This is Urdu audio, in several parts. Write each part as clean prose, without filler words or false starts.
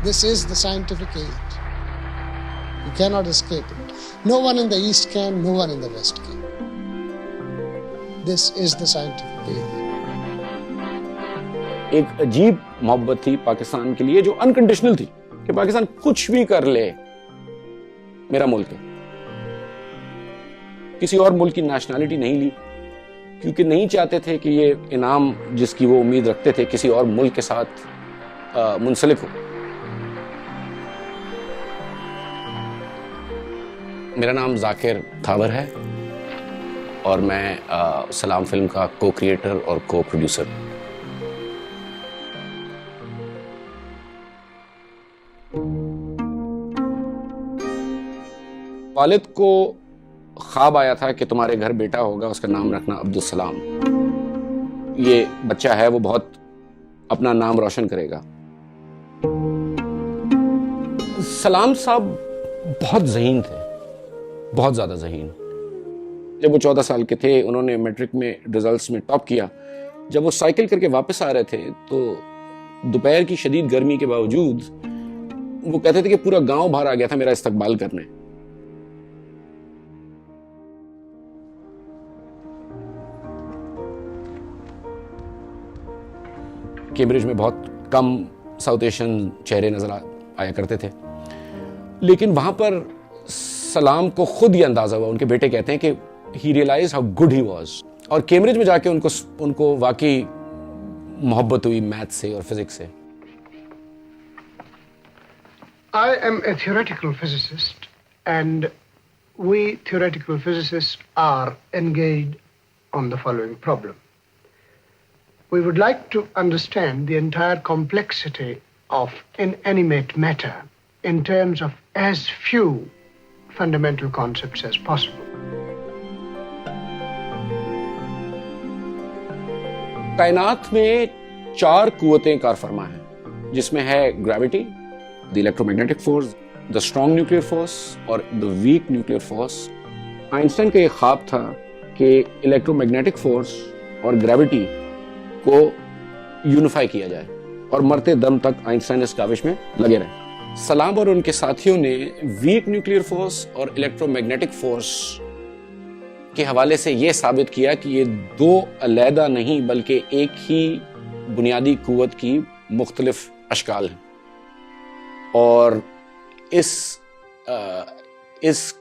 This is the scientific age. You cannot escape it. No one in the East can, no one in the West can. This is the scientific age. ایک عجیب محبت تھی پاکستان کے لیے جو انکنڈیشنل تھی کہ پاکستان کچھ بھی کر لے میرا ملک ہے. کسی اور ملک کی نیشنلٹی نہیں لی کیونکہ نہیں چاہتے تھے کہ یہ انعام جس کی وہ امید رکھتے تھے کسی اور ملک کے ساتھ منسلک ہو. میرا نام ذاکر تھاور ہے اور میں سلام فلم کا کو کریٹر اور کو پروڈیوسر. والد کو خواب آیا تھا کہ تمہارے گھر بیٹا ہوگا, اس کا نام رکھنا عبدالسلام. یہ بچہ ہے وہ بہت اپنا نام روشن کرے گا. سلام صاحب بہت ذہین تھے, بہت زیادہ ذہین. جب وہ 14 سال کے تھے انہوں نے میٹرک میں ریزلٹس میں ٹاپ کیا. جب وہ سائیکل کر کے واپس آ رہے تھے تو دوپہر کی شدید گرمی کے باوجود وہ کہتے تھے کہ پورا گاؤں باہر آ گیا تھا میرا استقبال کرنے. کیمبرج میں بہت کم ساؤتھ ایشین چہرے نظر آیا کرتے تھے, لیکن وہاں پر سلام کو خود یہ اندازہ ہوا, ان کے بیٹے کہتے ہیں کہ he realized how good he was. اور کیمبرج میں جا کے ان کو واقعی محبت ہوئی میتھ سے اور فزکس سے. I am a theoretical physicist and we theoretical physicists are engaged on the following problem. We would like to understand the entire complexity of inanimate matter in terms of as few fundamental concepts as possible. کائنات میں 4 قوتیں کار فرما ہیں جس میں ہے gravity, the electromagnetic force, the strong nuclear force اور the weak nuclear force. Einstein کا یہ خواب تھا کہ الیکٹرو میگنیٹک فورس اور گریوٹی کو یونیفائی کیا جائے اور مرتے دم تک آئنسٹائن اس کاوش میں لگے رہے. سلام اور ان کے ساتھیوں نے ویک نیوکلیئر فورس اور الیکٹرو میگنیٹک فورس کے حوالے سے یہ ثابت کیا کہ یہ 2 علیحدہ نہیں بلکہ ایک ہی بنیادی قوت کی مختلف اشکال ہیں. اور اس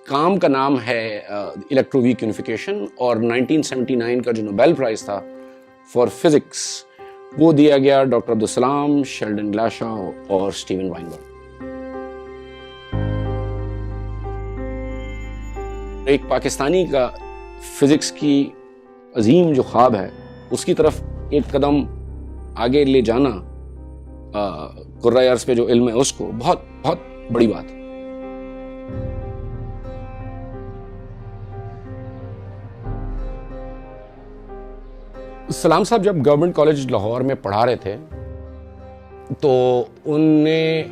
کام کا نام ہے الیکٹرو ویک یونیفیکیشن, اور 1979 کا جو نوبیل پرائز تھا فار فزکس وہ دیا گیا ڈاکٹر عبدالسلام, شیلڈن گلاشا اور اسٹیون وائنبرگ. ایک پاکستانی کا فزکس کی عظیم جو خواب ہے اس کی طرف ایک قدم آگے لے جانا قرۂ ارض پہ جو علم ہے اس کو بہت بہت بڑی بات ہے. سلام صاحب جب گورنمنٹ کالج لاہور میں پڑھا رہے تھے تو ان نے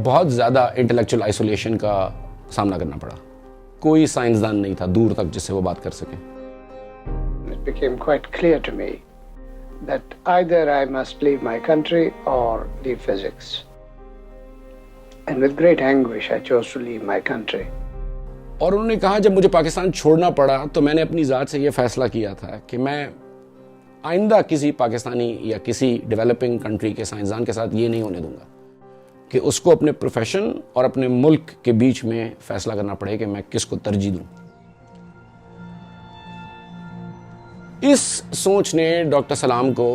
بہت زیادہ انٹلیکچوئل آئسولیشن کا سامنا کرنا پڑا. کوئی سائنسدان نہیں تھا دور تک جس سے وہ بات کر سکیں. It became quite clear to me that either I must leave my country or leave physics. And with great anguish I chose to leave my country. اور انہوں نے کہا جب مجھے پاکستان چھوڑنا پڑا تو میں نے اپنی ذات سے یہ فیصلہ کیا تھا کہ میں آئندہ کسی پاکستانی یا کسی ڈیولپنگ کنٹری کے سائنسدان کے ساتھ یہ نہیں ہونے دوں گا کہ اس کو اپنے پروفیشن اور اپنے ملک کے بیچ میں فیصلہ کرنا پڑے کہ میں کس کو ترجیح دوں. اس سوچ نے ڈاکٹر سلام کو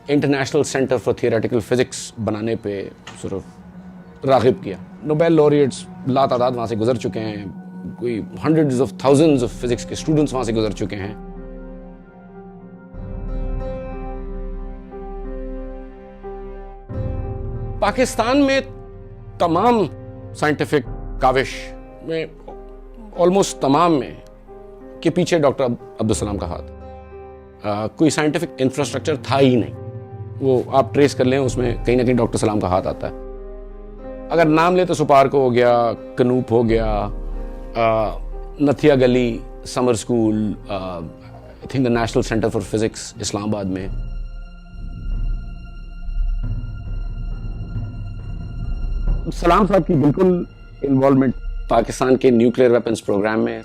international centre for theoretical physics بنانے پہ صرف راغب کیا. نوبیل لوریٹس لا تعداد وہاں سے گزر چکے ہیں, کوئی hundreds of thousands of physics کے اسٹوڈنٹس وہاں سے گزر چکے ہیں. پاکستان میں تمام سائنٹیفک کاوش میں آلموسٹ تمام میں کے پیچھے ڈاکٹر عبدالسلام کا ہاتھ. کوئی سائنٹیفک انفراسٹرکچر تھا ہی نہیں. وہ آپ ٹریس کر لیں اس میں کہیں نہ کہیں ڈاکٹر سلام کا ہاتھ آتا ہے. اگر نام لیں تو سپارکو ہو گیا, کنوپ ہو گیا, Nathia Gali summer school, I think the national centre for physics Islamabad میں. سلام صاحب کی بالکل انوالومنٹ پاکستان کے نیوکلیئر ویپنز پروگرام میں